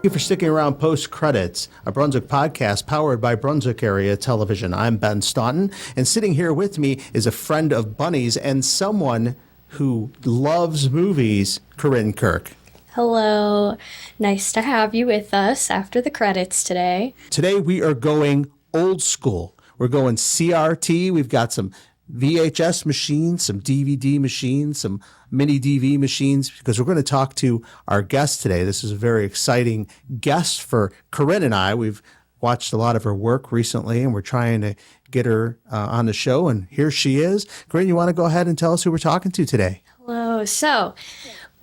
Thank you for sticking around post credits, a Brunswick podcast powered by Brunswick Area Television. I'm Ben Staunton, and sitting here with me is a friend of Bunny's and someone who loves movies, Corinne Kirk. Hello. Nice to have you with us after the credits today. Today we are going old school. We're going CRT. We've got some VHS machines, some DVD machines, some mini DV machines, because we're going to talk to our guest today. This is a very exciting guest for Corinne and I. We've watched a lot of her work recently, and we're trying to get her on the show, and here she is. Corinne, you want to go ahead and tell us who we're talking to today? Hello. So,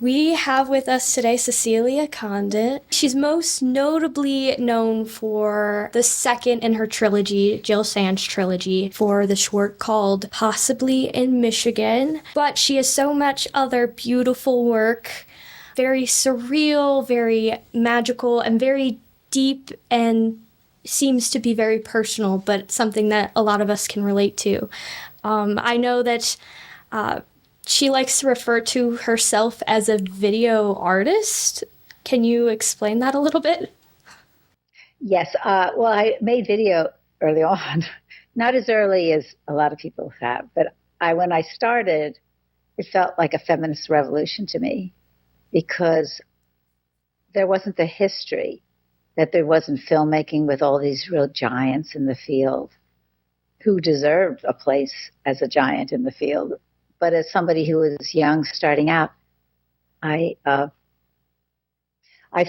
we have with us today Cecelia Condit. She's most notably known for the second in her trilogy, Jill Sands Trilogy, for the short called Possibly in Michigan. But she has so much other beautiful work, very surreal, very magical, and very deep, and seems to be very personal, but something that a lot of us can relate to. I know that she likes to refer to herself as a video artist. Can you explain that a little bit? Yes. Well, I made video early on, not as early as a lot of people have, but when I started, it felt like a feminist revolution to me because there wasn't the history that there was in filmmaking with all these real giants in the field who deserved a place as a giant in the field. But as somebody who was young, starting out, I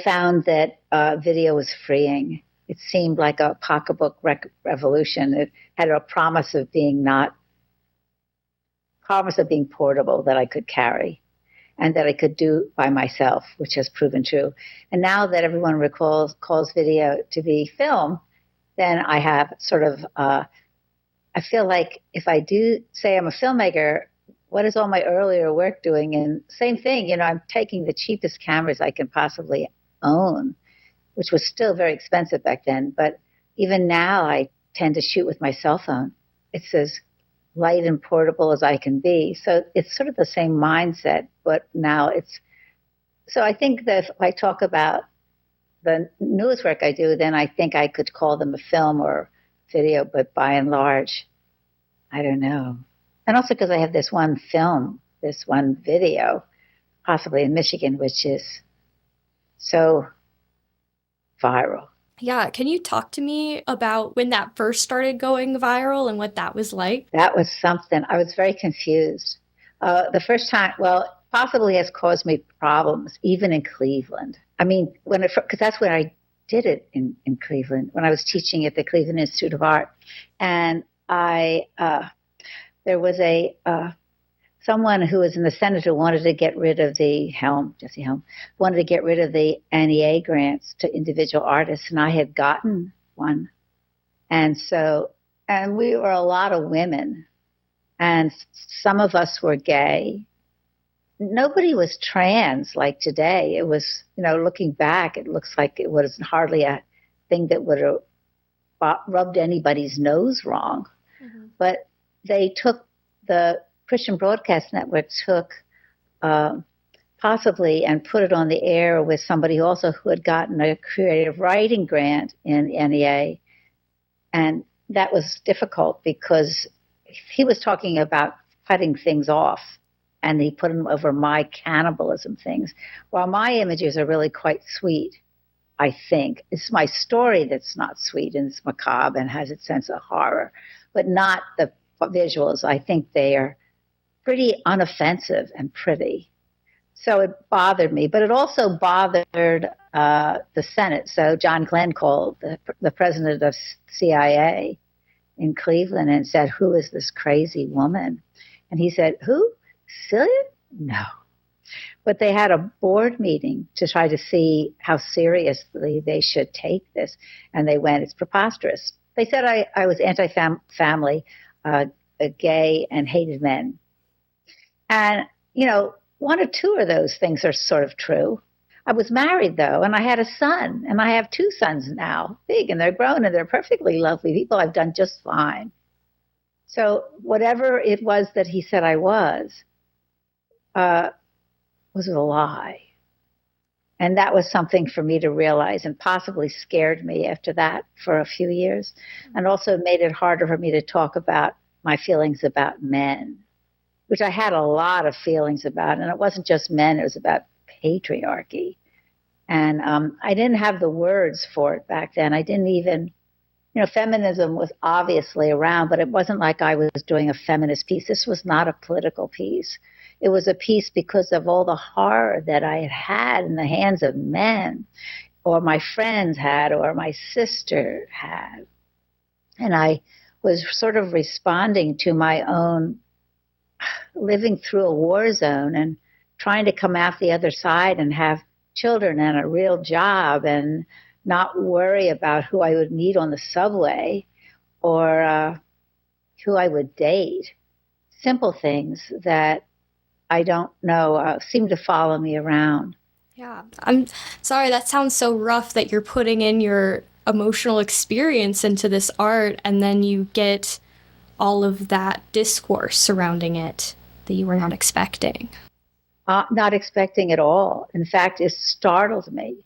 found that video was freeing. It seemed like a pocketbook revolution. It had a promise of being portable, that I could carry, and that I could do by myself, which has proven true. And now that everyone calls video to be film, then I have sort of I feel like if I do say I'm a filmmaker, what is all my earlier work doing? And same thing, I'm taking the cheapest cameras I can possibly own, which was still very expensive back then. But even now, I tend to shoot with my cell phone. It's as light and portable as I can be. So it's sort of the same mindset, but now so I think that if I talk about the newest work I do, then I think I could call them a film or video, but by and large, I don't know. And also because I have this one video, Possibly in Michigan, which is so viral. Yeah, can you talk to me about when that first started going viral and what that was like? That was something. I was very confused. The first time, Possibly has caused me problems, even in Cleveland. I mean, because that's when I did it in Cleveland, when I was teaching at the Cleveland Institute of Art. And there was someone who was in the Senate who wanted to get rid of Jesse Helm, wanted to get rid of the NEA grants to individual artists, and I had gotten one. And we were a lot of women, and some of us were gay. Nobody was trans like today. It was, looking back, it looks like it was hardly a thing that would have rubbed anybody's nose wrong. Mm-hmm. But the Christian Broadcast Network took Possibly and put it on the air with somebody also who had gotten a creative writing grant in NEA. And that was difficult because he was talking about cutting things off, and he put them over my cannibalism things. While my images are really quite sweet, I think. It's my story that's not sweet, and it's macabre and has its sense of horror, but not the visuals. I think they are pretty unoffensive and pretty. So it bothered me, but it also bothered the Senate. So John Glenn called the president of CIA in Cleveland and said, "Who is this crazy woman?" And he said, "Who? Cecelia? No." But they had a board meeting to try to see how seriously they should take this. And they went, "It's preposterous." They said I was anti-family, gay, and hated men. And, one or two of those things are sort of true. I was married, though, and I had a son, and I have two sons now, big, and they're grown, and they're perfectly lovely people. I've done just fine. So whatever it was that he said I was a lie. And that was something for me to realize, and possibly scared me after that for a few years, and also made it harder for me to talk about my feelings about men, which I had a lot of feelings about. And it wasn't just men, it was about patriarchy. And I didn't have the words for it back then. I didn't even, feminism was obviously around, but it wasn't like I was doing a feminist piece. This was not a political piece. It was a piece because of all the horror that I had had in the hands of men, or my friends had, or my sister had. And I was sort of responding to my own living through a war zone and trying to come out the other side and have children and a real job and not worry about who I would meet on the subway or who I would date. Simple things that I don't know seem to follow me around. Yeah, I'm sorry, that sounds so rough that you're putting in your emotional experience into this art and then you get all of that discourse surrounding it that you were not expecting. Not expecting at all. In fact, it startled me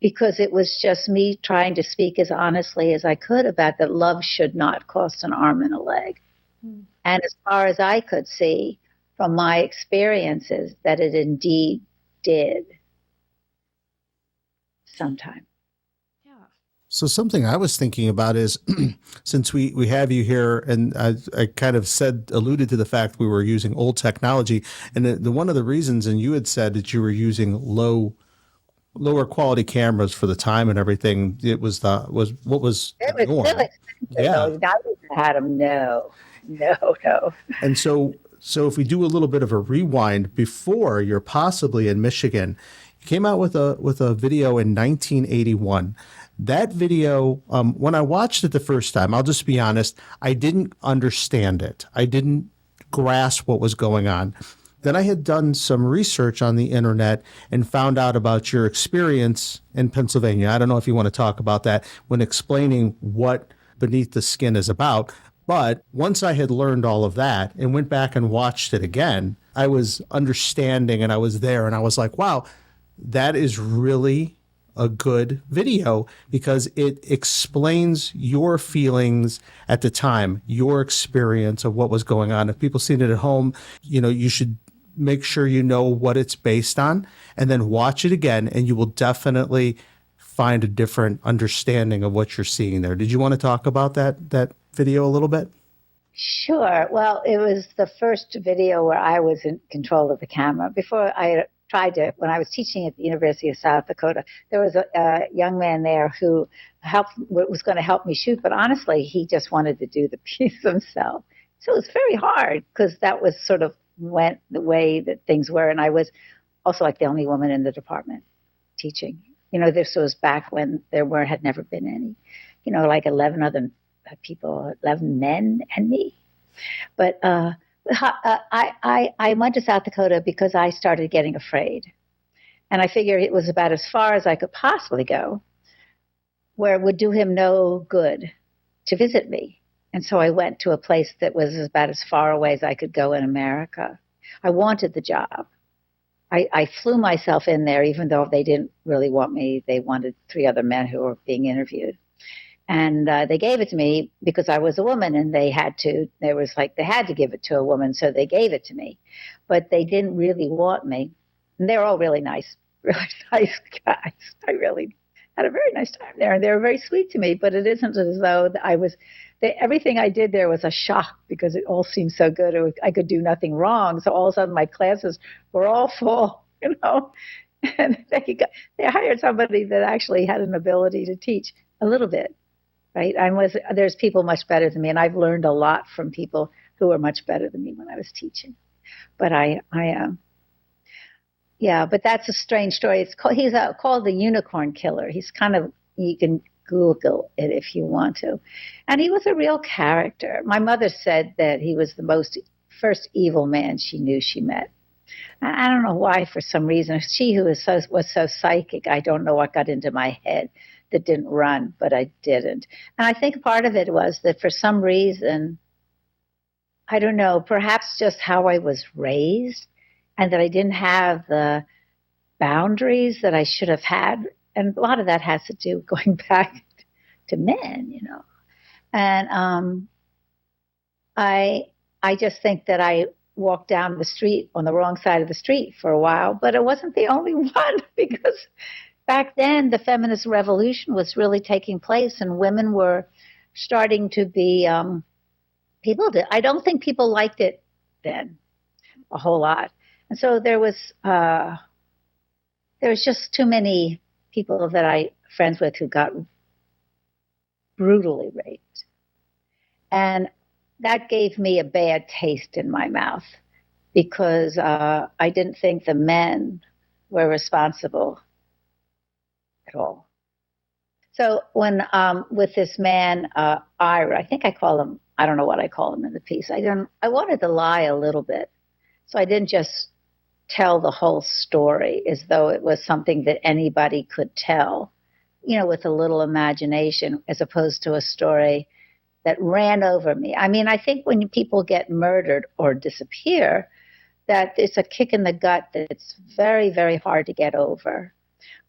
because it was just me trying to speak as honestly as I could about that love should not cost an arm and a leg. And as far as I could see from my experiences, that it indeed did sometime. So something I was thinking about is, since we have you here, and I kind of alluded to the fact we were using old technology, and the one of the reasons, and you had said that you were using lower quality cameras for the time and everything. It was what was it was norm. still expensive. Yeah. Though. I had them. No. And so if we do a little bit of a rewind, before you're possibly in Michigan, you came out with a video in 1981. That video, when I watched it the first time, I'll just be honest, I didn't understand it. I didn't grasp what was going on. Then I had done some research on the internet and found out about your experience in Pennsylvania. I don't know if you want to talk about that when explaining what Beneath the Skin is about. But once I had learned all of that and went back and watched it again, I was understanding and I was there and I was like, wow, that is really a good video because it explains your feelings at the time, your experience of what was going on. If people seen it at home, you should make sure you know what it's based on and then watch it again and you will definitely find a different understanding of what you're seeing there. Did you want to talk about that video a little bit? Sure. Well, it was the first video where I was in control of the camera. Before I tried to, when I was teaching at the University of South Dakota, there was a young man there who was going to help me shoot, but honestly, he just wanted to do the piece himself. So it was very hard because that was sort of went the way that things were. And I was also like the only woman in the department teaching. This was back when had never been any, like 11 other people, 11 men and me. But I went to South Dakota because I started getting afraid. And I figured it was about as far as I could possibly go, where it would do him no good to visit me. And so I went to a place that was about as far away as I could go in America. I wanted the job. I flew myself in there, even though they didn't really want me. They wanted 3 other men who were being interviewed. And they gave it to me because I was a woman and they had to give it to a woman. So they gave it to me, but they didn't really want me. And they were all really nice guys. I really had a very nice time there and they were very sweet to me, but it isn't as though everything I did there was a shock because it all seemed so good. I could do nothing wrong. So all of a sudden my classes were all full, and they hired somebody that actually had an ability to teach a little bit. Right. There's people much better than me, and I've learned a lot from people who were much better than me when I was teaching. But but that's a strange story. He's called the Unicorn Killer. He's you can Google it if you want to. And he was a real character. My mother said that he was the first evil man she knew she met. I don't know why, for some reason. She who was so psychic, I don't know what got into my head that didn't run, but I didn't. And I think part of it was that for some reason, I don't know, perhaps just how I was raised and that I didn't have the boundaries that I should have had. And a lot of that has to do going back to men, And I just think that I walked down the street on the wrong side of the street for a while, but it wasn't the only one, because back then the feminist revolution was really taking place and women were starting to be I don't think people liked it then a whole lot. And so there was just too many people that I friends with who got brutally raped. And that gave me a bad taste in my mouth, because I didn't think the men were responsible at all. So when with this man, Ira, I think I call him, I don't know what I call him in the piece. I wanted to lie a little bit. So I didn't just tell the whole story as though it was something that anybody could tell, with a little imagination, as opposed to a story that ran over me. I mean, I think when people get murdered or disappear, that it's a kick in the gut that's very, very hard to get over.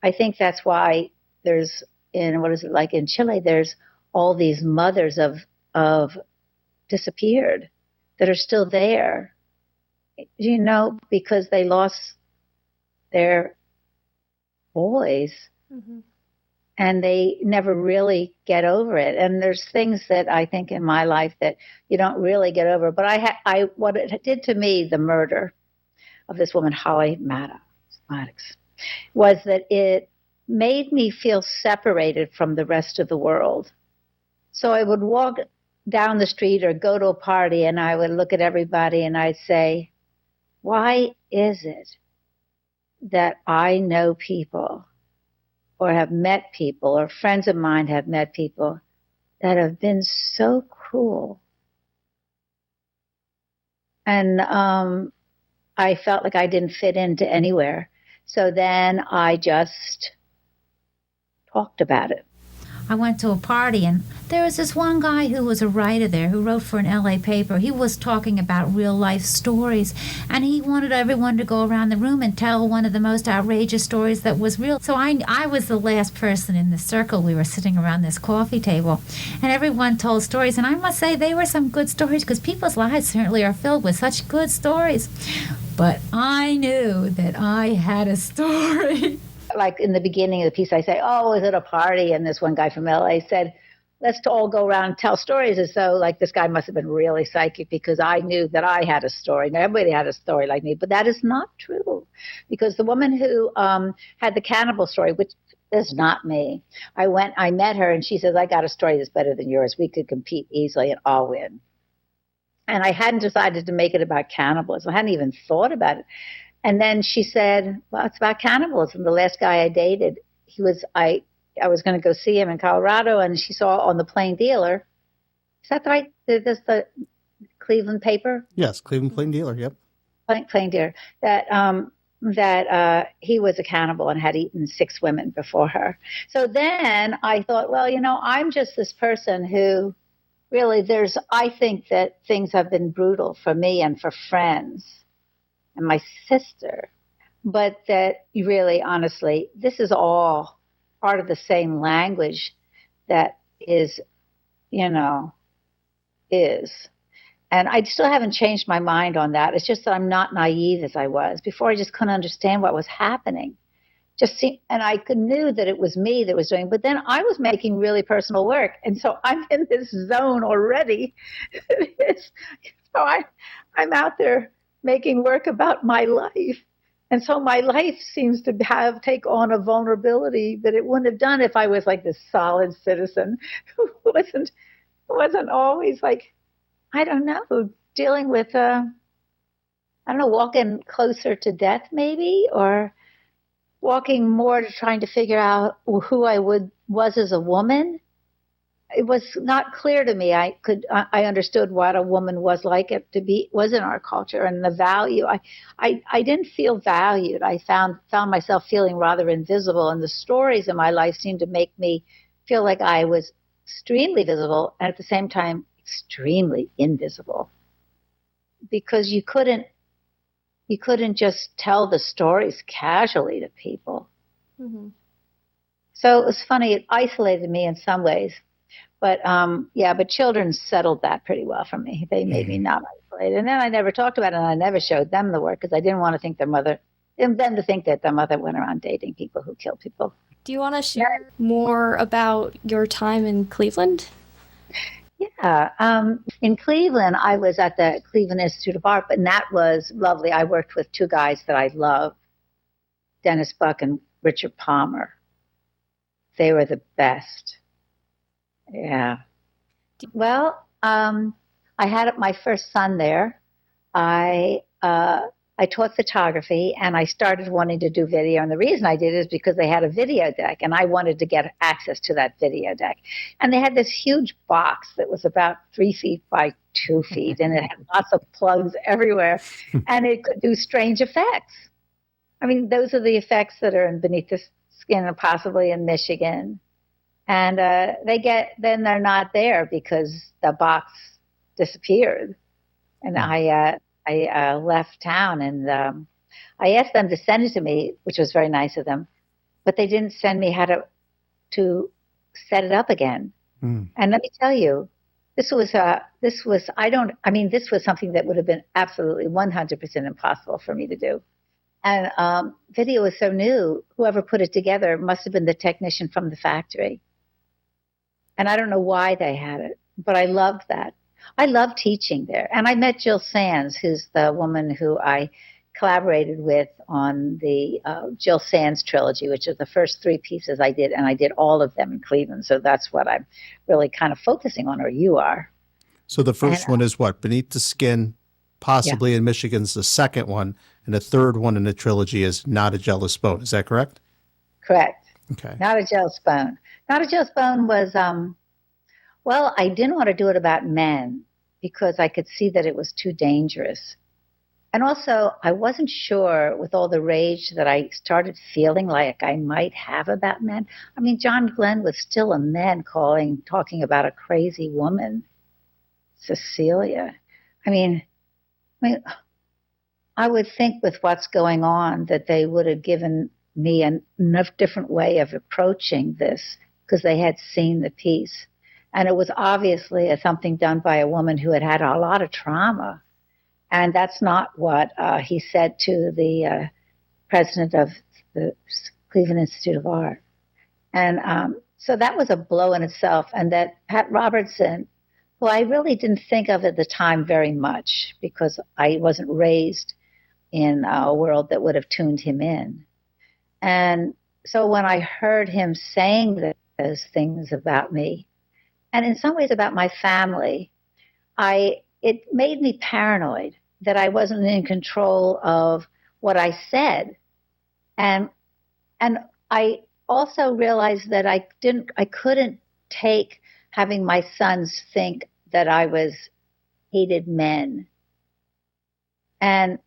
I think that's why there's, in Chile, there's all these mothers of disappeared that are still there, because they lost their boys. Mm-hmm. And they never really get over it. And there's things that I think in my life that you don't really get over. But what it did to me, the murder of this woman, Holly Maddox, was that it made me feel separated from the rest of the world. So I would walk down the street or go to a party and I would look at everybody and I'd say, why is it that I know people or have met people, or friends of mine have met people that have been so cruel? And I felt like I didn't fit into anywhere. So then I just talked about it. I went to a party, and there was this one guy who was a writer there who wrote for an LA paper. He was talking about real-life stories, and he wanted everyone to go around the room and tell one of the most outrageous stories that was real. So I was the last person in the circle. We were sitting around this coffee table, and everyone told stories, and I must say they were some good stories, because people's lives certainly are filled with such good stories. But I knew that I had a story. Like in the beginning of the piece, I say, oh, I was at a party, and this one guy from LA said, let's all go around and tell stories, as though like this guy must have been really psychic, because I knew that I had a story. Now, everybody had a story like me, but that is not true, because the woman who had the cannibal story, which is not me, I met her, and she says, I got a story that's better than yours. We could compete easily, and I'll win. And I hadn't decided to make it about cannibalism. I hadn't even thought about it. And then she said, well, it's about cannibalism. The last guy I dated, I was going to go see him in Colorado, and she saw on the Plain Dealer. Is that right? Is this the Cleveland paper? Yes, Cleveland Plain Dealer, yep. Plain Dealer. That he was a cannibal and had eaten 6 women before her. So then I thought, well, I'm just this person who really I think that things have been brutal for me and for friends and my sister, but that really, honestly, this is all part of the same language that is. And I still haven't changed my mind on that. It's just that I'm not naive as I was. Before, I just couldn't understand what was happening. And I knew that it was me that was doing, but then I was making really personal work. And so I'm in this zone already. So I'm out there making work about my life. And so my life seems to take on a vulnerability that it wouldn't have done if I was like this solid citizen who wasn't always like, I don't know, dealing with, walking closer to death maybe, or walking more to trying to figure out who I was as a woman. It was not clear to me. I understood what a woman was like was in our culture, and the value. I didn't feel valued. I found myself feeling rather invisible, and the stories in my life seemed to make me feel like I was extremely visible and at the same time extremely invisible, because you couldn't you couldn't just tell the stories casually to people. Mm-hmm. So it was funny. It isolated me in some ways. But but children settled that pretty well for me. They made me not isolated. And then I never talked about it, and I never showed them the work because I didn't want to think them to think that their mother went around dating people who killed people. Do you want to share more about your time in Cleveland? Yeah. In Cleveland, I was at the Cleveland Institute of Art, and that was lovely. I worked with two guys that I love, Dennis Buck and Richard Palmer. They were the best. Yeah. Well, I had my first son there. I taught photography, and I started wanting to do video. And the reason I did it is because they had a video deck, and I wanted to get access to that video deck. And they had this huge box that was about 3 feet by 2 feet, and it had lots of plugs everywhere, and it could do strange effects. I mean, those are the effects that are in Beneath the Skin and possibly in Michigan. And then they're not there because the box disappeared. And I left town, and I asked them to send it to me, which was very nice of them, but they didn't send me how to set it up again. And let me tell you, this was something that would have been absolutely 100% impossible for me to do. And video was so new, whoever put it together must have been the technician from the factory. And I don't know why they had it, but I loved that. I love teaching there. And I met Jill Sands, who's the woman who I collaborated with on the Jill Sands Trilogy, which is the first 3 pieces I did, and I did all of them in Cleveland. So that's what I'm really kind of focusing on, or you are. So the first one is what? Beneath the Skin, possibly in Michigan's the second one, and the third one in the trilogy is Not a Jealous Bone. Is that correct? Correct. Okay. Not a Jealous Bone. Not a Jealous Bone was, I didn't want to do it about men because I could see that it was too dangerous. And also, I wasn't sure with all the rage that I started feeling like I might have about men. I mean, John Glenn was still a man talking about a crazy woman, Cecelia. I mean, I would think with what's going on that they would have given me enough different way of approaching this because they had seen the piece. And it was obviously something done by a woman who had had a lot of trauma. And that's not what he said to the president of the Cleveland Institute of Art. And so that was a blow in itself. And that Pat Robertson, who I really didn't think of at the time very much because I wasn't raised in a world that would have tuned him in. And so when I heard him saying those things about me, and in some ways about my family, it made me paranoid that I wasn't in control of what I said. And I also realized that I couldn't take having my sons think that I hated men. And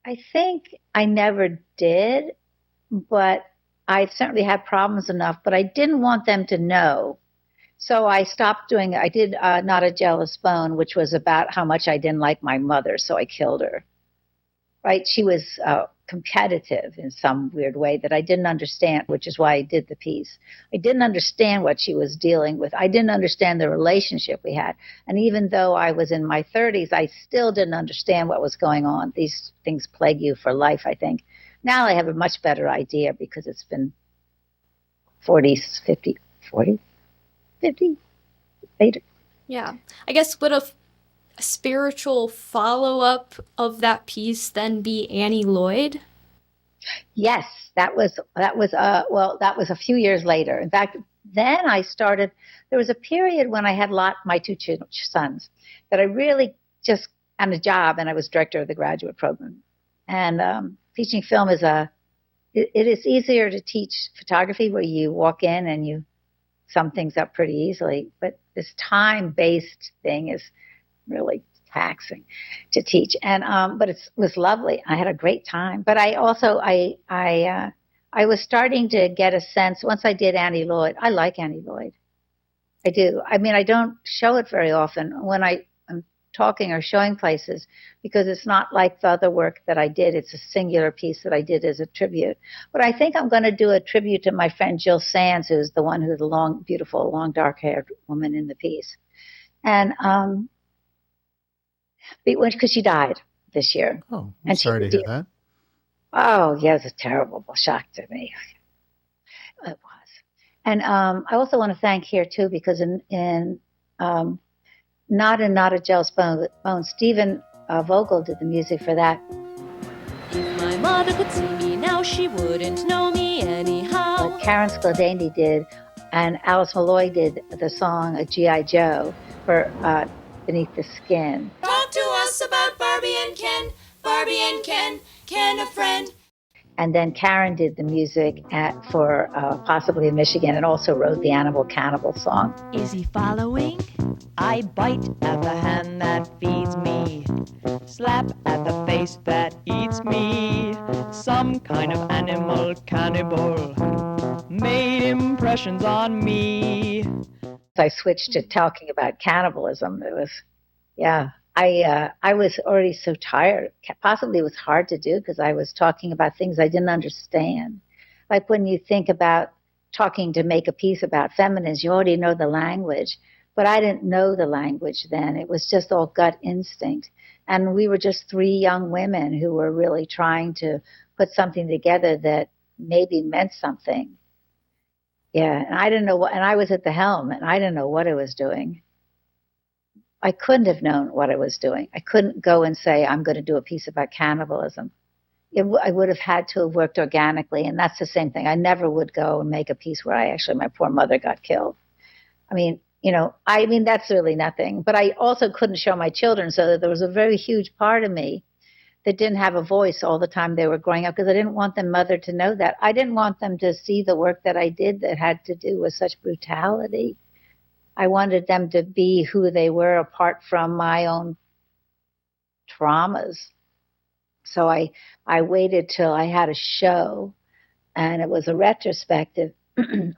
I think I never did, but I certainly had problems enough, but I didn't want them to know. So I stopped doing it. I did Not a Jealous Bone, which was about how much I didn't like my mother, so I killed her. Right? She was competitive in some weird way that I didn't understand, which is why I did the piece. I didn't understand what she was dealing with. I didn't understand the relationship we had. And even though I was in my 30s, I still didn't understand what was going on. These things plague you for life, I think. Now I have a much better idea because it's been 40 later. Yeah. I guess would a spiritual follow-up of that piece then be Annie Lloyd? Yes, that was a few years later. In fact, then there was a period when I had my two sons that I really just had a job, and I was director of the graduate program. And teaching film it is easier to teach photography where you walk in and you sum things up pretty easily. But this time-based thing is really taxing to teach. And but it was lovely. I had a great time. But I also I was starting to get a sense once I did Annie Lloyd. I like Annie Lloyd. I do. I mean, I don't show it very often. When I'm talking or showing places, because it's not like the other work that I did. It's a singular piece that I did as a tribute. But I think I'm going to do a tribute to my friend Jill Sands, who's the one who's the long, beautiful, long, dark-haired woman in the piece. And because she died this year. Oh, I'm and sorry to hear that. Oh, yeah, it was a terrible shock to me. It was. And I also want to thank here, too, because in Not a Jealous Bone, Stephen Vogel did the music for that. If my mother could see me now, she wouldn't know me anyhow. What Karen Skladany did, and Alice Malloy did the song G.I. Joe for Beneath the Skin. Talk to us about Barbie and Ken, Ken a friend. And then Karen did the music for Possibly in Michigan, and also wrote the Animal Cannibal song. Is he following? I bite at the hand that feeds me, slap at the face that eats me. Some kind of animal cannibal made impressions on me. I switched to talking about cannibalism. It was, yeah. I was already so tired. Possibly it was hard to do because I was talking about things I didn't understand. Like when you think about talking to make a piece about feminists, you already know the language. But I didn't know the language then. It was just all gut instinct. And we were just three young women who were really trying to put something together that maybe meant something. Yeah, and I didn't know what, and I was at the helm, and I didn't know what I was doing. I couldn't have known what I was doing. I couldn't go and say, I'm going to do a piece about cannibalism. I would have had to have worked organically, and that's the same thing. I never would go and make a piece where my poor mother got killed. I mean, that's really nothing. But I also couldn't show my children, so that there was a very huge part of me that didn't have a voice all the time they were growing up, because I didn't want them, mother, to know that. I didn't want them to see the work that I did that had to do with such brutality. I wanted them to be who they were apart from my own traumas. So I waited till I had a show, and it was a retrospective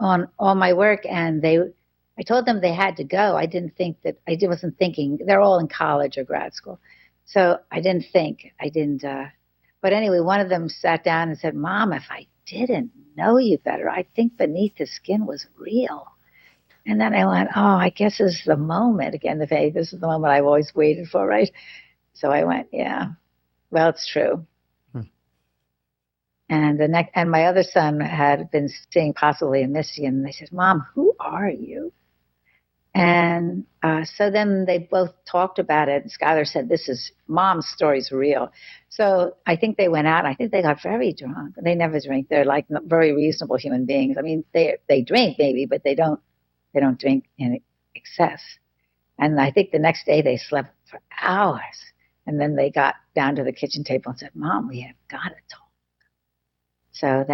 on all my work, and I told them they had to go. I wasn't thinking. They're all in college or grad school. So I didn't think. But anyway, one of them sat down and said, Mom, if I didn't know you better, I think Beneath the Skin was real. And then I went, oh, I guess this is the moment. Again, this is the moment I've always waited for, right? So I went, yeah, well, it's true. And my other son had been seeing Possibly in Michigan, and they said, Mom, who are you? And so then they both talked about it, and Skylar said, Mom's story's real. So I think they went out. I think they got very drunk. They never drink. They're like very reasonable human beings. I mean, they drink maybe, but they don't drink in excess. And I think the next day they slept for hours. And then they got down to the kitchen table and said, Mom, we have got to talk. So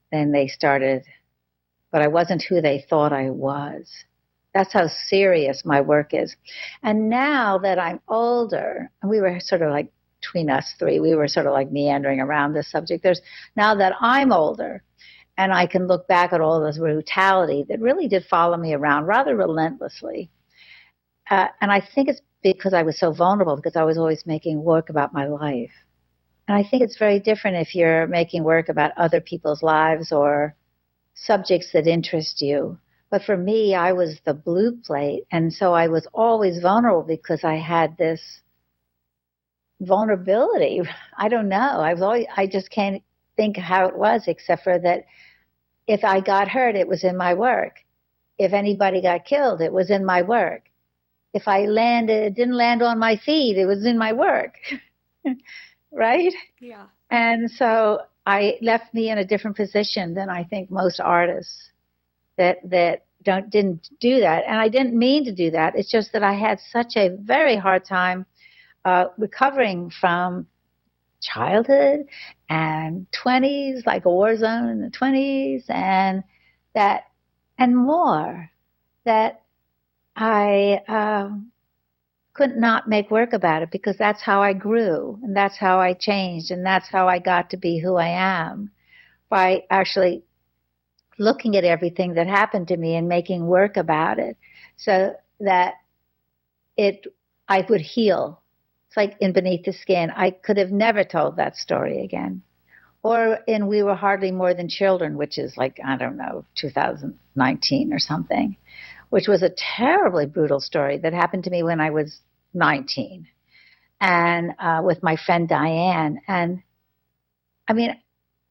then they started, but I wasn't who they thought I was. That's how serious my work is. And now that I'm older, and we were sort of like, between us three, we were sort of like meandering around this subject. Now that I'm older, and I can look back at all this brutality that really did follow me around rather relentlessly. And I think it's because I was so vulnerable, because I was always making work about my life. And I think it's very different if you're making work about other people's lives or subjects that interest you. But for me, I was the blue plate. And so I was always vulnerable because I had this vulnerability. I don't know. I just can't think how it was, except for that if I got hurt, it was in my work. If anybody got killed, it was in my work. If I didn't land on my feet, it was in my work. Right? Yeah. And so I left me in a different position than I think most artists that didn't do that. And I didn't mean to do that. It's just that I had such a very hard time recovering from childhood and 20s, like a war zone in the 20s, and more, that I could not make work about it, because that's how I grew, and that's how I changed, and that's how I got to be who I am, by actually looking at everything that happened to me and making work about it, so that it I would heal. It's like in Beneath the Skin. I could have never told that story again. Or in We Were Hardly More Than Children, which is like, I don't know, 2019 or something, which was a terribly brutal story that happened to me when I was 19 and with my friend Diane. And I mean,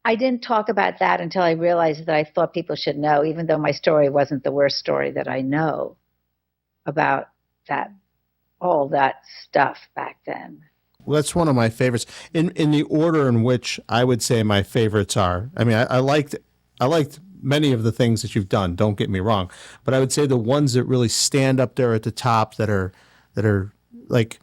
I didn't talk about that until I realized that I thought people should know, even though my story wasn't the worst story that I know about that, all that stuff back then. Well, that's one of my favorites. In the order in which I would say my favorites are. I mean, I liked many of the things that you've done. Don't get me wrong, but I would say the ones that really stand up there at the top that are like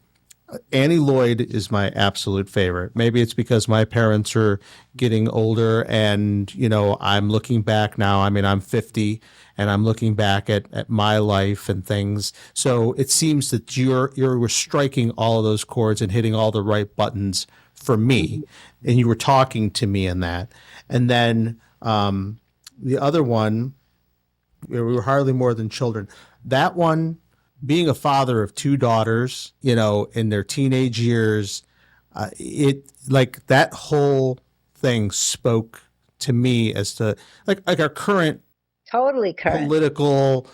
Annie Lloyd is my absolute favorite. Maybe it's because my parents are getting older and, I'm looking back now. I mean, I'm 50 and I'm looking back at my life and things. So it seems that you're striking all of those chords and hitting all the right buttons for me. And you were talking to me in that. And then the other one, We Were Hardly More Than Children. That one, being a father of two daughters, in their teenage years, it like that whole thing spoke to me as to like our current Totally current. political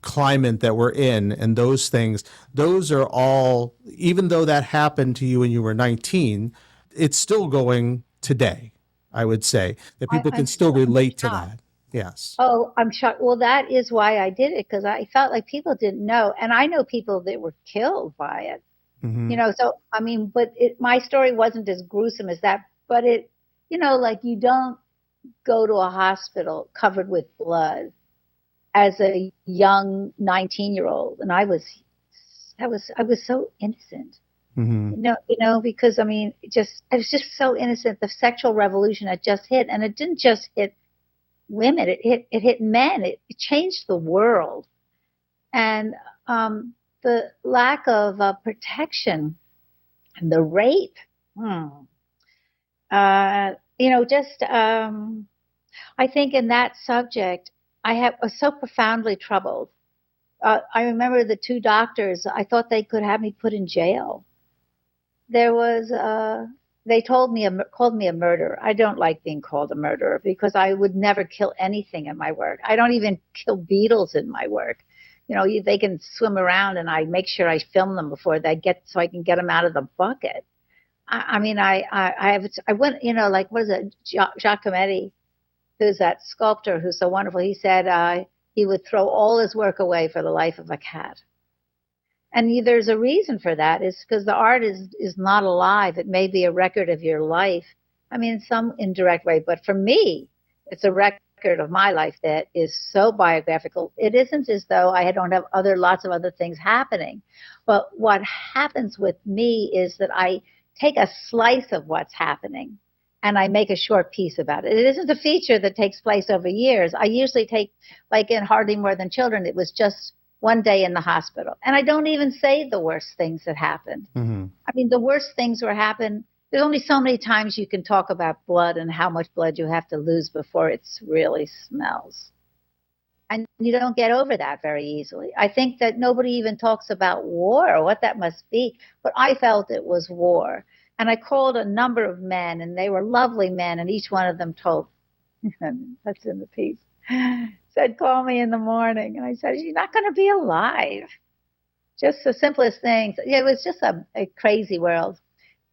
climate that we're in, and those things. Those are all, even though that happened to you when you were 19, it's still going today. I would say that people can still relate to that. Yes. Oh, I'm shocked. Well, that is why I did it, because I felt like people didn't know. And I know people that were killed by it. Mm-hmm. So, I mean, but my story wasn't as gruesome as that. But like you don't go to a hospital covered with blood as a young 19-year-old. And I was so innocent. Mm-hmm. Because I mean, I was just so innocent. The sexual revolution had just hit, and it didn't just hit women. It hit men. It changed the world, and the lack of protection and the rape. I think in that subject, was so profoundly troubled. I remember the two doctors. I thought they could have me put in jail. There was they called me a murderer. I don't like being called a murderer because I would never kill anything in my work. I don't even kill beetles in my work. They can swim around, and I make sure I film them before they so I can get them out of the bucket. I mean, I went, like, what is it? Giacometti, who's that sculptor who's so wonderful. He said he would throw all his work away for the life of a cat. And there's a reason for that. It's because the art is not alive. It may be a record of your life. I mean, in some indirect way. But for me, it's a record of my life that is so biographical. It isn't as though I don't have lots of other things happening. But what happens with me is that I take a slice of what's happening and I make a short piece about it. It isn't a feature that takes place over years. I usually take, like in Hardly More Than Children, it was just one day in the hospital. And I don't even say the worst things that happened. Mm-hmm. I mean, the worst things happen. There's only so many times you can talk about blood and how much blood you have to lose before it really smells. And you don't get over that very easily. I think that nobody even talks about war or what that must be. But I felt it was war. And I called a number of men, and they were lovely men. And each one of them told, that's in the piece, said, call me in the morning. And I said, you're not going to be alive. Just the simplest things. It was just a crazy world.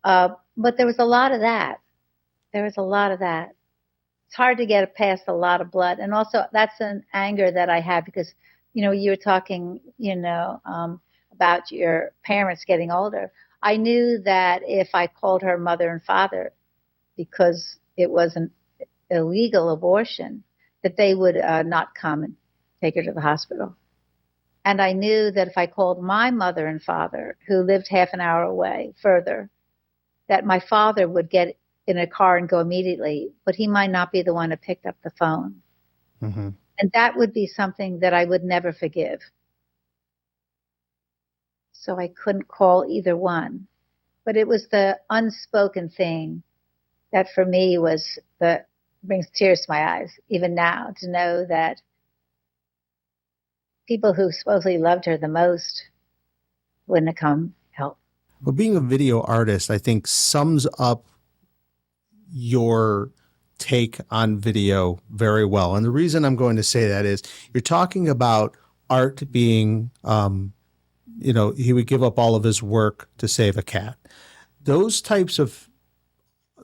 But there was a lot of that. It's hard to get past a lot of blood. And also that's an anger that I have because, you were talking, about your parents getting older. I knew that if I called her mother and father because it was an illegal abortion, that they would not come and take her to the hospital. And I knew that if I called my mother and father, who lived half an hour away further, that my father would get in a car and go immediately, but he might not be the one who picked up the phone. Mm-hmm. And that would be something that I would never forgive. So I couldn't call either one. But it was the unspoken thing that for me brings tears to my eyes, even now, to know that people who supposedly loved her the most wouldn't have come help. Well, being a video artist, I think, sums up your take on video very well. And the reason I'm going to say that is you're talking about art being, he would give up all of his work to save a cat. Those types of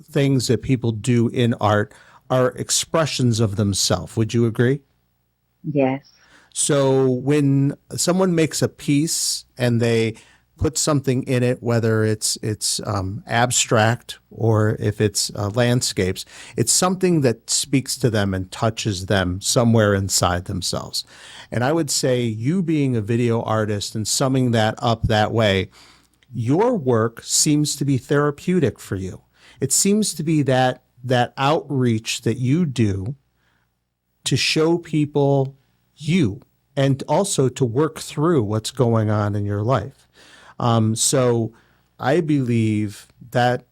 things that people do in art are expressions of themselves. Would you agree? Yes. So when someone makes a piece and they put something in it, whether it's abstract or if it's landscapes, it's something that speaks to them and touches them somewhere inside themselves. And I would say you being a video artist and summing that up that way, your work seems to be therapeutic for you. It seems to be that outreach that you do to show people you and also to work through what's going on in your life. So I believe that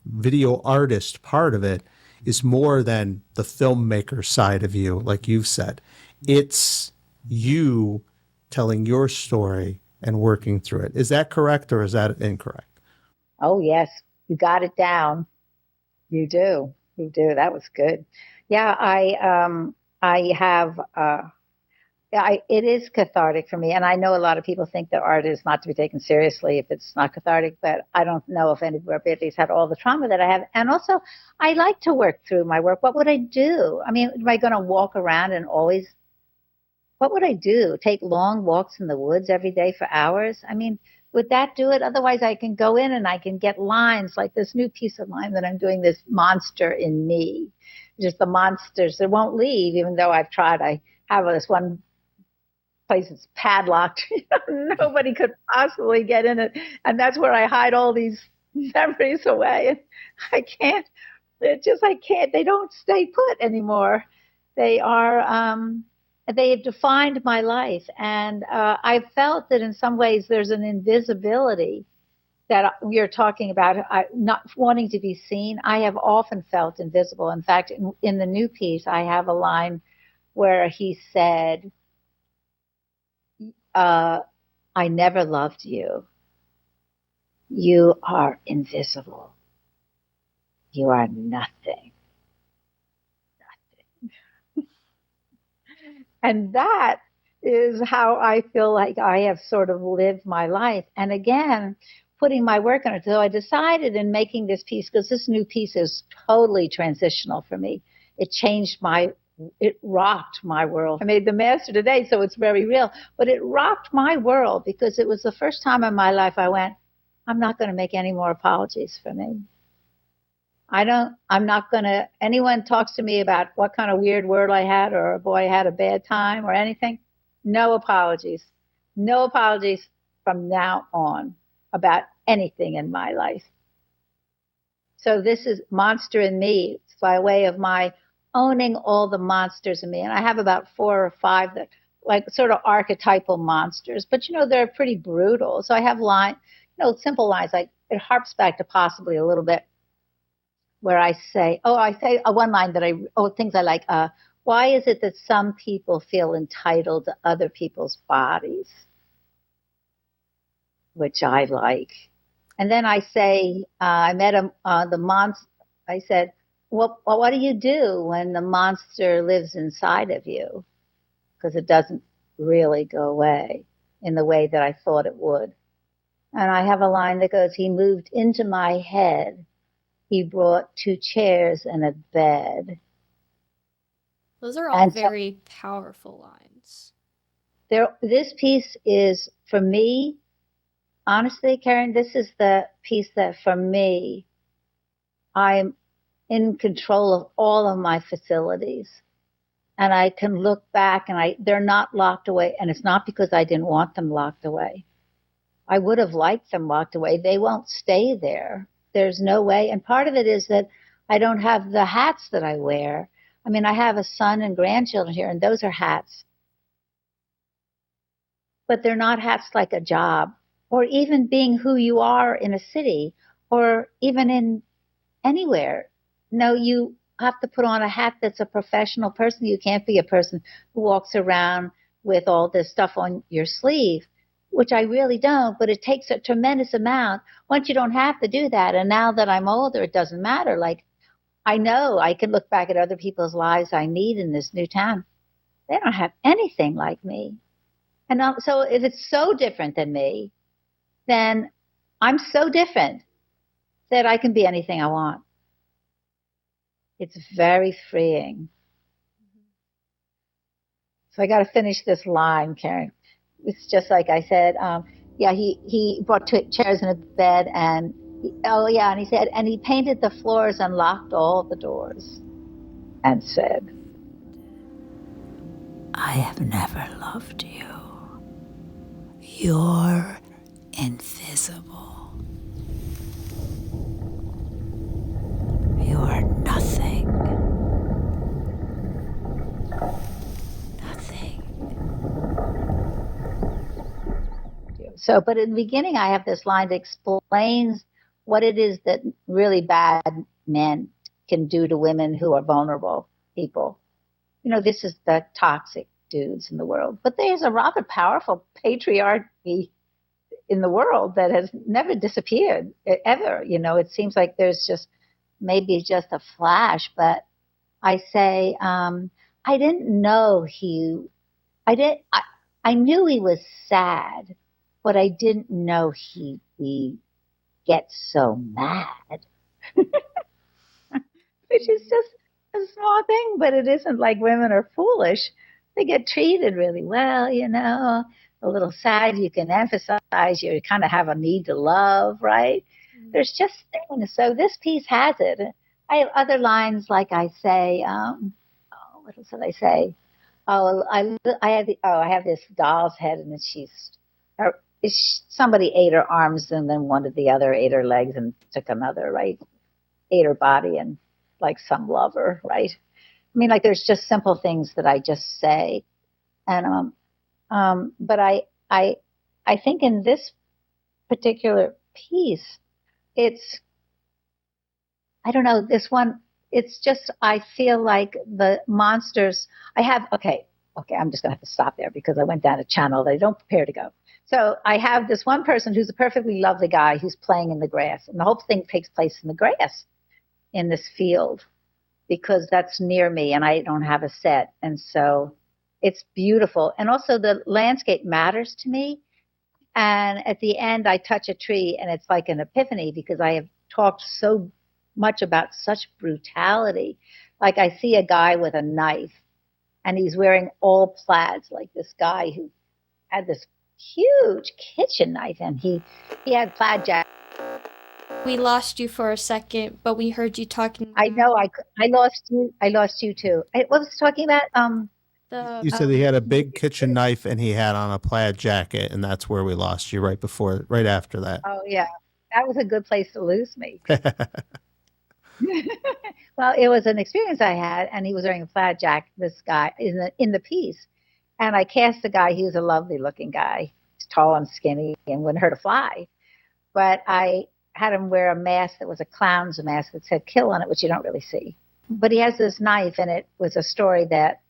video artist part of it is more than the filmmaker side of you, like you've said. It's you telling your story and working through it. Is that correct or is that incorrect? Oh, yes. You got it down. You do. You do. That was good. Yeah, I have, it is cathartic for me. And I know a lot of people think that art is not to be taken seriously if it's not cathartic, but I don't know if anybody's had all the trauma that I have. And also, I like to work through my work. What would I do? I mean, am I going to walk around and always, what would I do? Take long walks in the woods every day for hours? I mean, would that do it? Otherwise, I can go in and I can get lines like this new piece of mine that I'm doing, this monster in me. Just the monsters that won't leave, even though I've tried. I have this one place that's padlocked. Nobody could possibly get in it. And that's where I hide all these memories away. And I can't, they don't stay put anymore. They are, they have defined my life. And I felt that in some ways there's an invisibility that you're talking about, not wanting to be seen. I have often felt invisible. In fact, in the new piece, I have a line where he said, I never loved you. You are invisible. You are nothing. Nothing. And that is how I feel like I have sort of lived my life. And again, putting my work on it. So I decided in making this piece, because this new piece is totally transitional for me. It rocked my world. I made the master today, so it's very real. But it rocked my world because it was the first time in my life I went, I'm not going to make any more apologies for me. I'm not going to, anyone talks to me about what kind of weird word I had or a boy had a bad time or anything. No apologies. No apologies from now on about anything in my life. So this is Monster in Me. It's by way of my owning all the monsters in me. And I have about 4 or 5 that like sort of archetypal monsters, but they're pretty brutal. So I have simple lines like it harps back to possibly a little bit where I say one line that things I like. Why is it that some people feel entitled to other people's bodies? Which I like. And then I say, I met the monster. I said, well, what do you do when the monster lives inside of you? Because it doesn't really go away in the way that I thought it would. And I have a line that goes, he moved into my head. He brought 2 chairs and a bed. Those are all very powerful lines. This piece is, for me, honestly, Karen, this is the piece that for me, I'm in control of all of my facilities. And I can look back and they're not locked away. And it's not because I didn't want them locked away. I would have liked them locked away. They won't stay there. There's no way. And part of it is that I don't have the hats that I wear. I mean, I have a son and grandchildren here, and those are hats. But they're not hats like a job, or even being who you are in a city, or even in anywhere. No, you have to put on a hat that's a professional person. You can't be a person who walks around with all this stuff on your sleeve. which I really don't, but it takes a tremendous amount. Once you don't have to do that, and now that I'm older, it doesn't matter. Like, I know I can look back at other people's lives I meet in this new town. They don't have anything like me. And so if it's so different than me, then I'm so different that I can be anything I want. It's very freeing. So I got to finish this line, Karen. It's just like I said. He brought chairs and a bed, and and he said, and he painted the floors and locked all the doors, and said, I have never loved you. You're invisible. You are nothing. Nothing. So, but in the beginning, I have this line that explains what it is that really bad men can do to women who are vulnerable people. You know, this is the toxic dudes in the world. But there's a rather powerful patriarchy in the world that has never disappeared, ever. You know, it seems like there's maybe just a flash. But I say, I didn't know I knew he was sad, but I didn't know he'd get so mad. Which is just a small thing, but it isn't like women are foolish. They get treated really well, you know, a little sad. You can emphasize you kind of have a need to love, right? Mm-hmm. There's just things. So this piece has it. I have other lines like I say, what else did I say? I have this doll's head, and somebody ate her arms, and then one of the other ate her legs and took another, right? Ate her body, and like some lover, right? I mean, like there's just simple things that I just say, and but I think in this particular piece, I don't know, this one, it's just, I feel like the monsters, okay, I'm just gonna have to stop there because I went down a channel that I don't prepare to go. So I have this one person who's a perfectly lovely guy who's playing in the grass, and the whole thing takes place in the grass in this field because that's near me and I don't have a set. And so it's beautiful. And also the landscape matters to me. And at the end, I touch a tree and it's like an epiphany because I have talked so much about such brutality. Like I see a guy with a knife and he's wearing all plaids, like this guy who had this huge kitchen knife and he had plaid jacket. We lost you for a second, but we heard you talking. I know. I lost you. I lost you too. What was talking about? You said he had a big kitchen knife and he had on a plaid jacket, and that's where we lost you right after that. Oh yeah, that was a good place to lose me. Well, it was an experience I had, and he was wearing a plaid jacket. This guy in the piece, and I cast the guy. He was a lovely looking guy, he's tall and skinny, and wouldn't hurt a fly. But I had him wear a mask that was a clown's mask that said "kill" on it, which you don't really see. But he has this knife, and it was a story that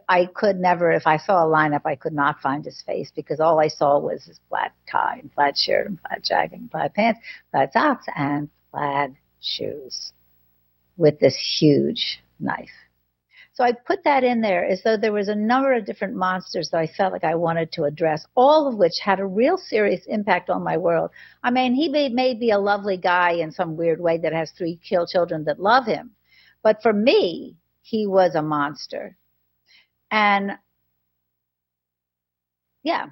I could never, if I saw a lineup, I could not find his face because all I saw was his plaid tie and plaid shirt and plaid jacket and plaid pants, plaid socks, and plaid shoes with this huge knife. So I put that in there as though there was a number of different monsters that I felt like I wanted to address, all of which had a real serious impact on my world. I mean, he may be a lovely guy in some weird way that has 3 children that love him. But for me, he was a monster. And yeah,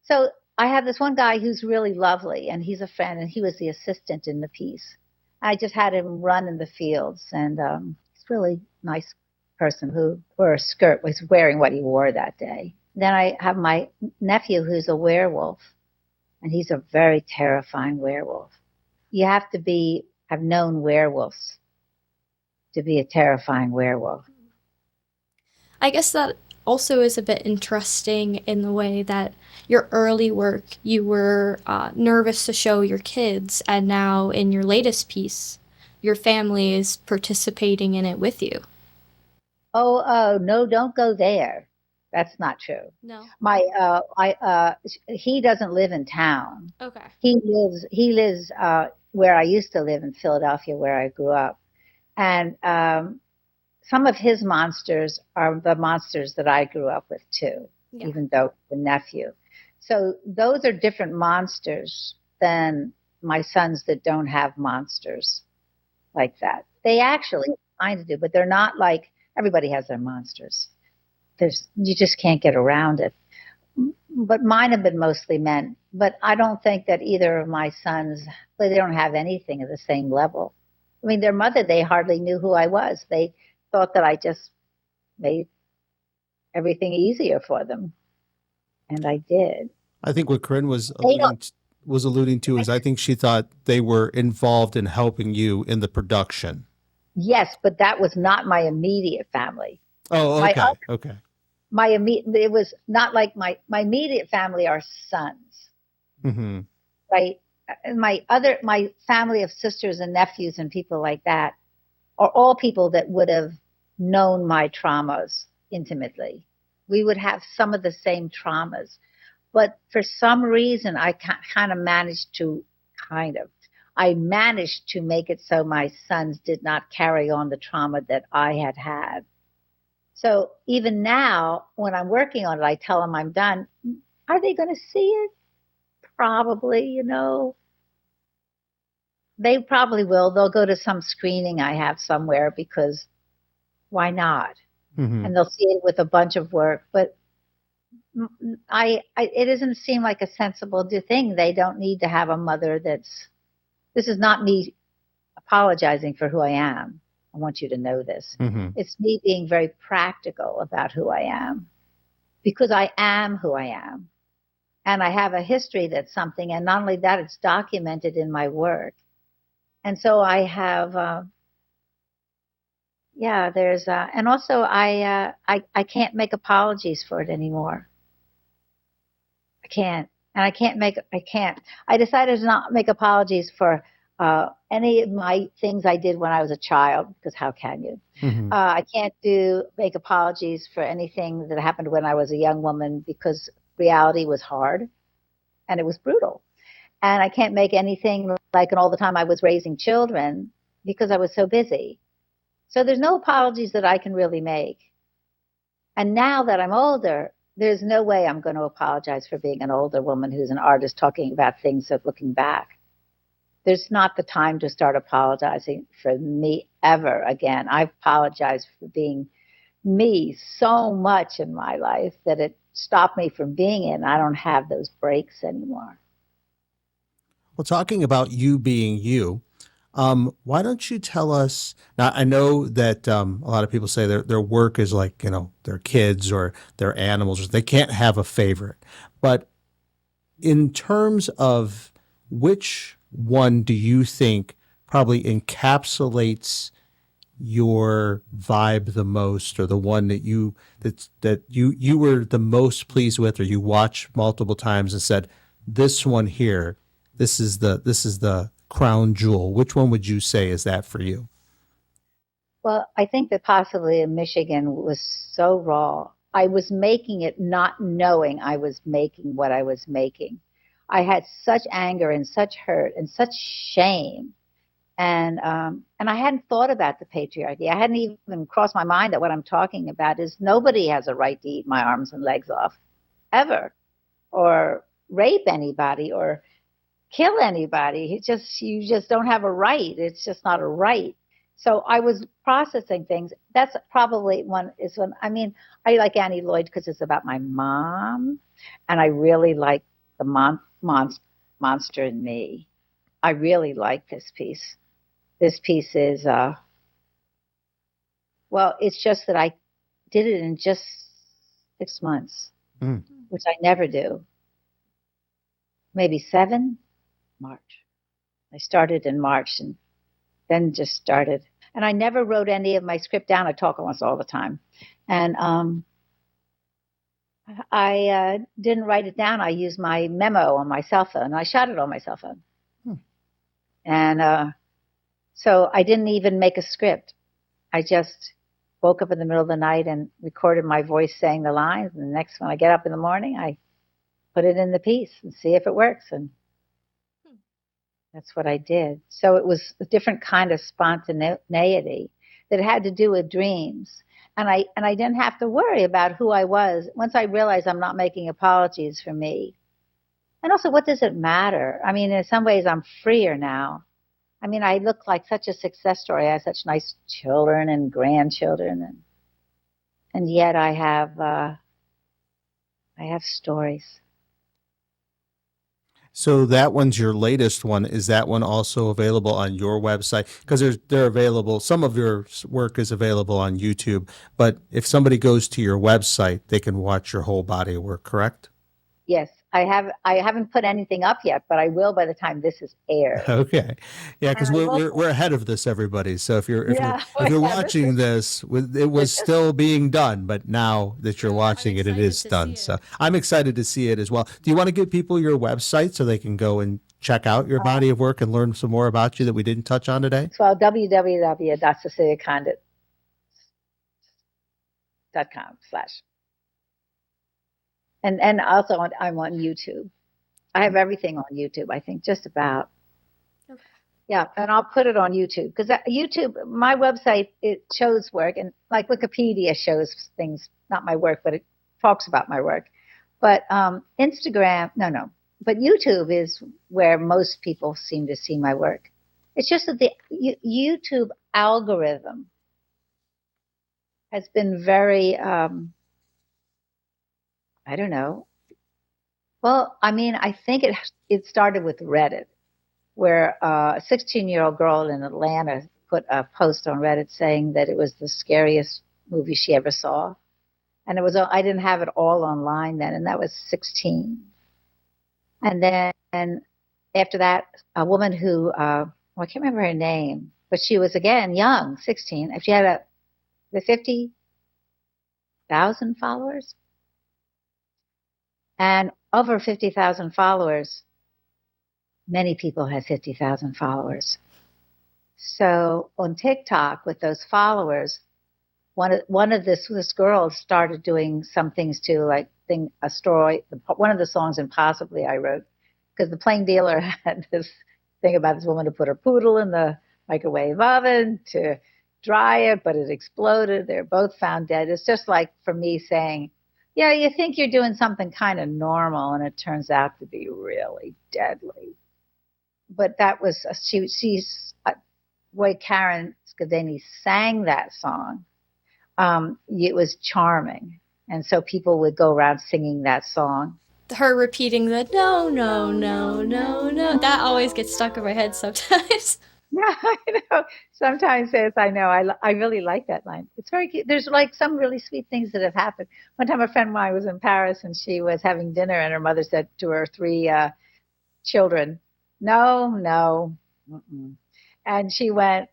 so I have this one guy who's really lovely, and he's a friend, and he was the assistant in the piece. I just had him run in the fields, and he's a really nice person who wore a skirt, was wearing what he wore that day. Then I have my nephew who's a werewolf, and he's a very terrifying werewolf. You have to have known werewolves to be a terrifying werewolf. I guess that also is a bit interesting in the way that your early work, you were nervous to show your kids, and now in your latest piece, your family is participating in it with you. Oh, no, don't go there. That's not true. No. He doesn't live in town. Okay. He lives where I used to live in Philadelphia, where I grew up. And some of his monsters are the monsters that I grew up with too, Yeah. even though the nephew. So those are different monsters than my sons that don't have monsters like that. They actually kind of do, but they're not like everybody has their monsters. You just can't get around it. But mine have been mostly men. But I don't think that either of my sons, they don't have anything at the same level. I mean, their mother, they hardly knew who I was. They thought that I just made everything easier for them. And I did. I think what Corinne was They don't, alluding to is I think she thought they were involved in helping you in the production. yes, but that was not my immediate family. Oh, My okay. Okay. it was not like my immediate family are sons, Mm-hmm. right? And my family of sisters and nephews and people like that are all people that would have known my traumas intimately. We would have some of the same traumas, but for some reason I managed to make it so my sons did not carry on the trauma that I had had. So even now, when I'm working on it, I tell them I'm done. Are they going to see it? Probably, They probably will. They'll go to some screening I have somewhere because why not? Mm-hmm. And they'll see it with a bunch of work. But it doesn't seem like a sensible thing. They don't need to have a mother this is not me apologizing for who I am. I want you to know this. Mm-hmm. It's me being very practical about who I am because I am who I am. And I have a history that's something. And not only that, it's documented in my work. And so I have, and also I can't make apologies for it anymore. I can't. And I decided to not make apologies for any of my things I did when I was a child, because how can you? Mm-hmm. I can't make apologies for anything that happened when I was a young woman because reality was hard and it was brutal. And I can't make anything like all the time I was raising children because I was so busy. So there's no apologies that I can really make. And now that I'm older, there's no way I'm going to apologize for being an older woman who's an artist talking about things that looking back. There's not the time to start apologizing for me ever again. I've apologized for being me so much in my life that it stopped me from being it. And I don't have those breaks anymore. Well, talking about you being you, why don't you tell us? Now, I know that a lot of people say their work is like, their kids or their animals. They can't have a favorite. But in terms of which one do you think probably encapsulates your vibe the most, or the one that you were the most pleased with, or you watched multiple times and said, this one here, this is the crown jewel? Which one would you say is that for you? Well, I think that possibly in Michigan was so raw. I was making it not knowing I was making what I was making. I had such anger and such hurt and such shame. And I hadn't thought about the patriarchy. I hadn't even crossed my mind that what I'm talking about is nobody has a right to eat my arms and legs off, ever, or rape anybody, or kill anybody. You just don't have a right. It's just not a right. So I was processing things. That's probably I like Annie Lloyd because it's about my mom, and I really like the monster in me. I really like this piece. This piece is, it's just that I did it in just 6 months, which I never do. Maybe 7, March. I started in March and then just started. And I never wrote any of my script down. I talk almost all the time. And I didn't write it down. I used my memo on my cell phone. I shot it on my cell phone. And so I didn't even make a script. I just woke up in the middle of the night and recorded my voice saying the lines. And the next when I get up in the morning, I put it in the piece and see if it works. And that's what I did. So it was a different kind of spontaneity that had to do with dreams. And I didn't have to worry about who I was. Once I realized I'm not making apologies for me. And also, what does it matter? I mean, in some ways, I'm freer now. I mean, I look like such a success story. I have such nice children and grandchildren, and yet I have stories. So that one's your latest one. Is that one also available on your website? Because they're available. Some of your work is available on YouTube, but if somebody goes to your website, they can watch your whole body of work, correct? Yes, I have. I haven't put anything up yet, but I will by the time this is aired. Okay, yeah, because And I we're ahead of this, everybody. So if you're Yeah, if you're yeah, watching this, it was still being done, but now that you're watching it, it is done. So I'm excited to see it as well. Do you want to give people your website so they can go and check out your body of work and learn some more about you that we didn't touch on today? Well, www.ceciliacondit.com/ and also I'm on YouTube. I have everything on YouTube. I think just about. Okay. Yeah, and I'll put it on YouTube because YouTube, my website, it shows work, and like Wikipedia shows things, not my work, but it talks about my work. But Instagram, no. But YouTube is where most people seem to see my work. It's just that the YouTube algorithm has been very, I don't know. Well, I mean, I think it started with Reddit, where a 16-year-old girl in Atlanta put a post on Reddit saying that it was the scariest movie she ever saw. And I didn't have it all online then, and that was 16. And then after that, a woman who, I can't remember her name, but she was, again, young, 16. She had the 50,000 followers. And over 50,000 followers, many people have 50,000 followers. So on TikTok with those followers, one of this girl started doing some things too, like a story. One of the songs Impossibly I wrote, because the Plain Dealer had this thing about this woman who put her poodle in the microwave oven to dry it, but it exploded. They're both found dead. It's just like for me saying, yeah, you think you're doing something kind of normal, and it turns out to be really deadly. But that was she's way Karen Scavini sang that song. It was charming, and so people would go around singing that song. Her repeating the no, no, no, no, no, that always gets stuck in my head sometimes. Yeah, I know. Sometimes, yes, I know. I really like that line. It's very cute. There's like some really sweet things that have happened. One time a friend of mine was in Paris and she was having dinner and her mother said to her 3 children, no, no. Mm-mm. And kids went,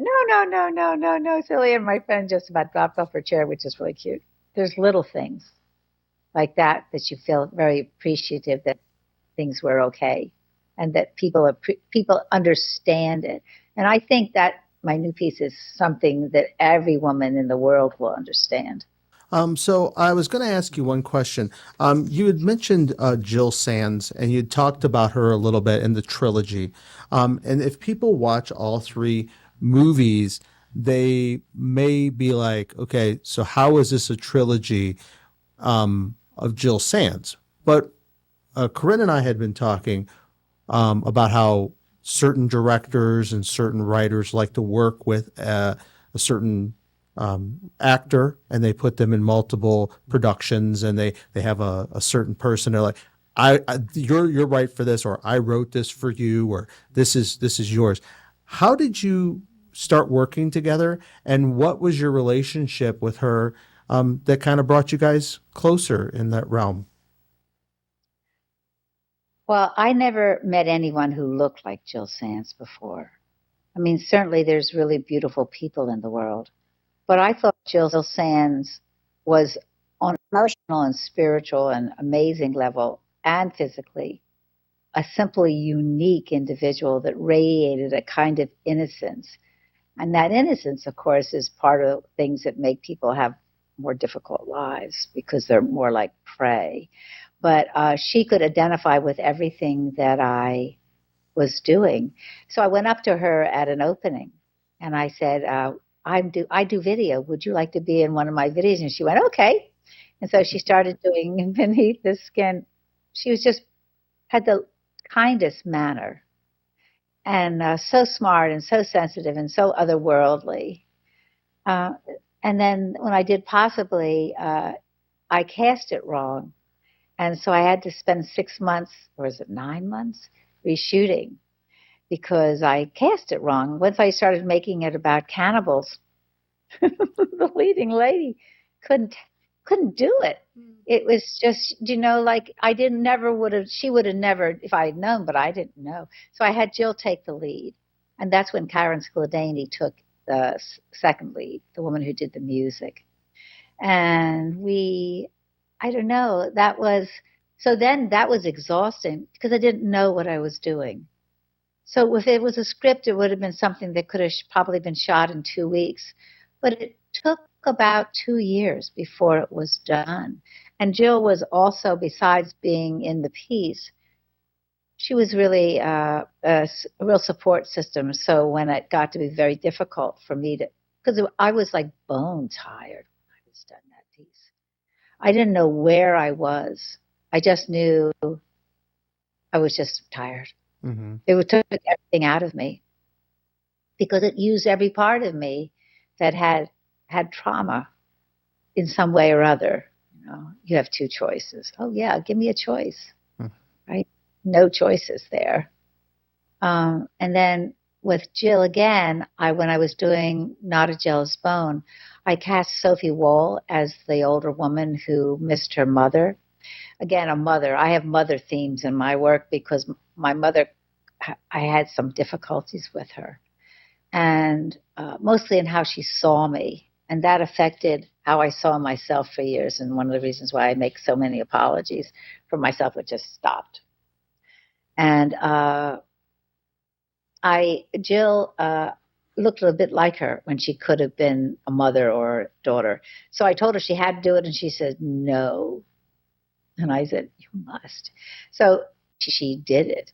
no, silly. And my friend just about dropped off her chair, which is really cute. There's little things like that you feel very appreciative that things were okay. And that people understand it. And I think that my new piece is something that every woman in the world will understand. So I was going to ask you one question. You had mentioned Jill Sands, and you talked about her a little bit in the trilogy. And if people watch all 3 movies, they may be like, okay, so how is this a trilogy of Jill Sands? But Corinne and I had been talking about how certain directors and certain writers like to work with a certain actor, and they put them in multiple productions, and they have a certain person. They're like, you're right for this, or I wrote this for you, or this is yours. How did you start working together, and what was your relationship with her that kind of brought you guys closer in that realm? Well, I never met anyone who looked like Jill Sands before. I mean, certainly there's really beautiful people in the world, but I thought Jill Sands was on an emotional and spiritual and amazing level and physically a simply unique individual that radiated a kind of innocence And that innocence, of course, is part of things that make people have more difficult lives because they're more like prey. But she could identify with everything that I was doing. So I went up to her at an opening and I said, I do video. Would you like to be in one of my videos? And she went, okay. And so she started doing Beneath the Skin. She was just had the kindest manner and so smart and so sensitive and so otherworldly. Uh, and then when I did Possibly, I cast it wrong. And so I had to spend 6 months, or is it 9 months, reshooting because I cast it wrong. Once I started making it about cannibals, the leading lady couldn't do it. It was just, like I she would have never, if I had known, but I didn't know. So I had Jill take the lead. And that's when Karen Skladany took the second lead, the woman who did the music. And I don't know, then that was exhausting because I didn't know what I was doing. So if it was a script, it would have been something that could have probably been shot in 2 weeks. But it took about 2 years before it was done. And Jill was also, besides being in the piece, she was really a real support system. So when it got to be very difficult for me because I was like bone tired when I was done that piece. I didn't know where I was. I just knew I was just tired. Mm-hmm. It took everything out of me because it used every part of me that had trauma in some way or other. You have two choices. Oh yeah, give me a choice, right? No choices there. And then with Jill again, when I was doing Not a Jealous Bone, I cast Sophie Wall as the older woman who missed her mother. Again, a mother. I have mother themes in my work because my mother, I had some difficulties with her, and mostly in how she saw me. And that affected how I saw myself for years. And one of the reasons why I make so many apologies for myself, it just stopped. And Jill looked a bit like her when she could have been a mother or daughter. So I told her she had to do it, and she said, no. And I said, you must. So she did it,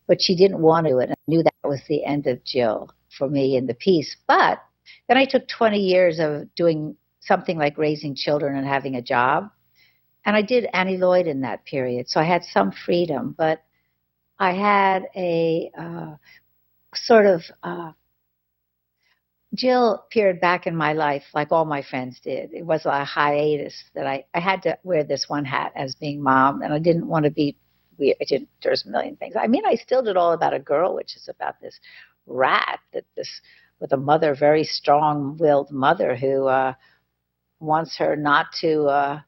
but she didn't want to do it. I knew that was the end of Jill for me in the piece. But then I took 20 years of doing something like raising children and having a job. And I did Annie Lloyd in that period. So I had some freedom, but I had a sort of Jill peered back in my life like all my friends did. It was a hiatus that I had to wear this one hat as being mom, and I didn't want to be weird. There's a million things. I mean, I still did All About a Girl, which is about this rat with a mother, very strong-willed mother who wants her not to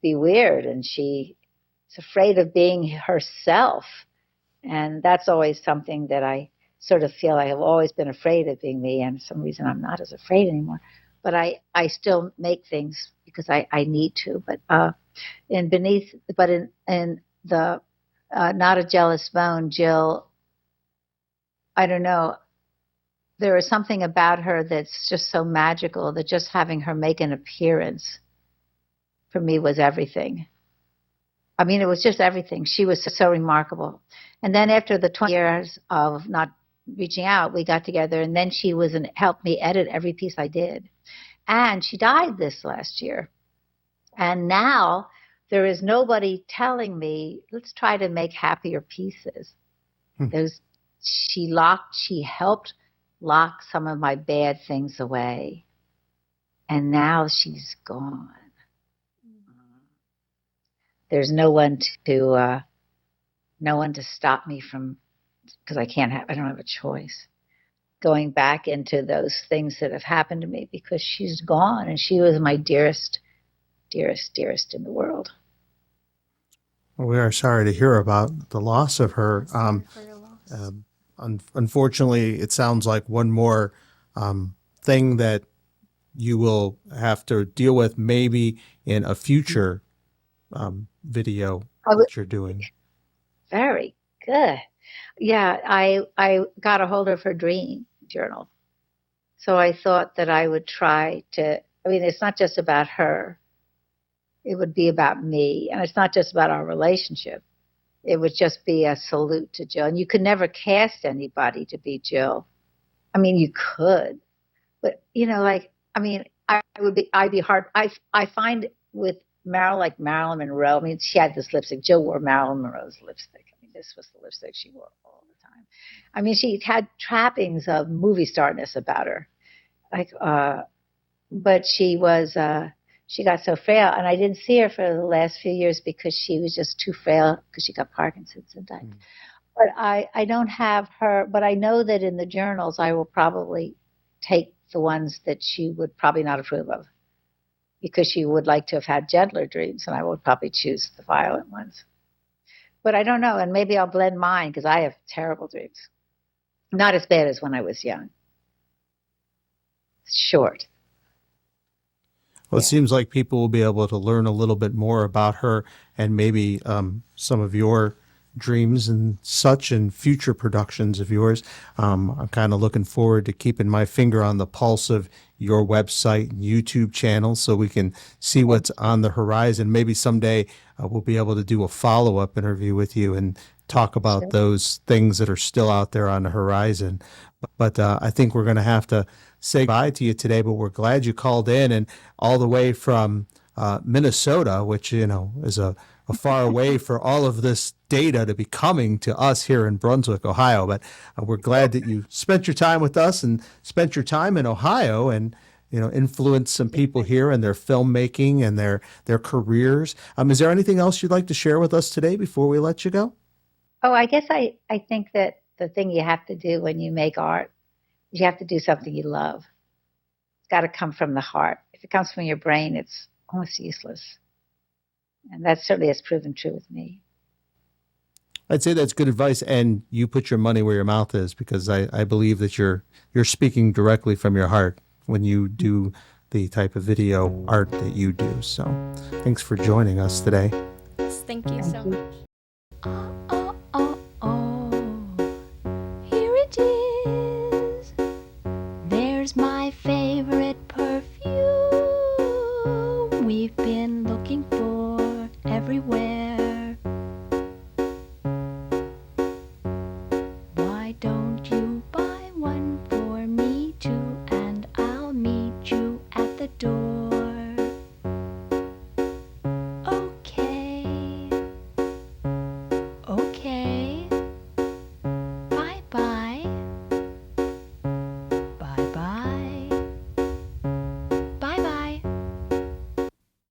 be weird, and she's afraid of being herself. And that's always something that I sort of feel I have always been afraid of being me, and for some reason I'm not as afraid anymore. But I still make things because I need to. But in the Not a Jealous Bone, Jill, I don't know, there is something about her that's just so magical that just having her make an appearance for me was everything. I mean, it was just everything. She was so remarkable. And then after the 20 years of not reaching out, we got together, and then she helped me edit every piece I did. And she died this last year. And now there is nobody telling me, let's try to make happier pieces. She helped lock some of my bad things away. And now she's gone. There's no one to stop me from, because I don't have a choice, going back into those things that have happened to me, because she's gone, and she was my dearest, dearest, dearest in the world. Well, we are sorry to hear about the loss of her. Unfortunately, it sounds like one more thing that you will have to deal with maybe in a future video that you're doing. Very good. Yeah, I got a hold of her dream journal, So I thought that I would try to, I mean, it's not just about her. It would be about me. And it's not just about our relationship. It would just be a salute to Jill. And you could never cast anybody to be Jill. I mean, you could, but I'd be hard. I find with like Marilyn Monroe, I mean, she had this lipstick. Jill wore Marilyn Monroe's lipstick. I mean, this was the lipstick she wore all the time. I mean, she had trappings of movie starness about her. But she got so frail, and I didn't see her for the last few years because she was just too frail because she got Parkinson's and died. But I don't have her, but I know that in the journals I will probably take the ones that she would probably not approve of because she would like to have had gentler dreams, and I would probably choose the violent ones. But I don't know, and maybe I'll blend mine because I have terrible dreams. Not as bad as when I was young. Short. Well, it seems like people will be able to learn a little bit more about her and maybe some of your dreams and such in future productions of yours. I'm kind of looking forward to keeping my finger on the pulse of your website and YouTube channel so we can see what's on the horizon. Maybe someday we'll be able to do a follow-up interview with you and talk about those things that are still out there on the horizon. But I think we're going to have to say bye to you today, but we're glad you called in and all the way from Minnesota, which, is a far away for all of this data to be coming to us here in Brunswick, Ohio. But we're glad that you spent your time with us and spent your time in Ohio and, influenced some people here in their filmmaking and their careers. Is there anything else you'd like to share with us today before we let you go? Oh, I guess I think that the thing you have to do when you make art is you have to do something you love. It's got to come from the heart. If it comes from your brain, it's almost useless. And that certainly has proven true with me. I'd say that's good advice, and you put your money where your mouth is because I believe that you're speaking directly from your heart when you do the type of video art that you do. So thanks for joining us today. Thank you so much. Oh, oh, oh, oh. Here it is.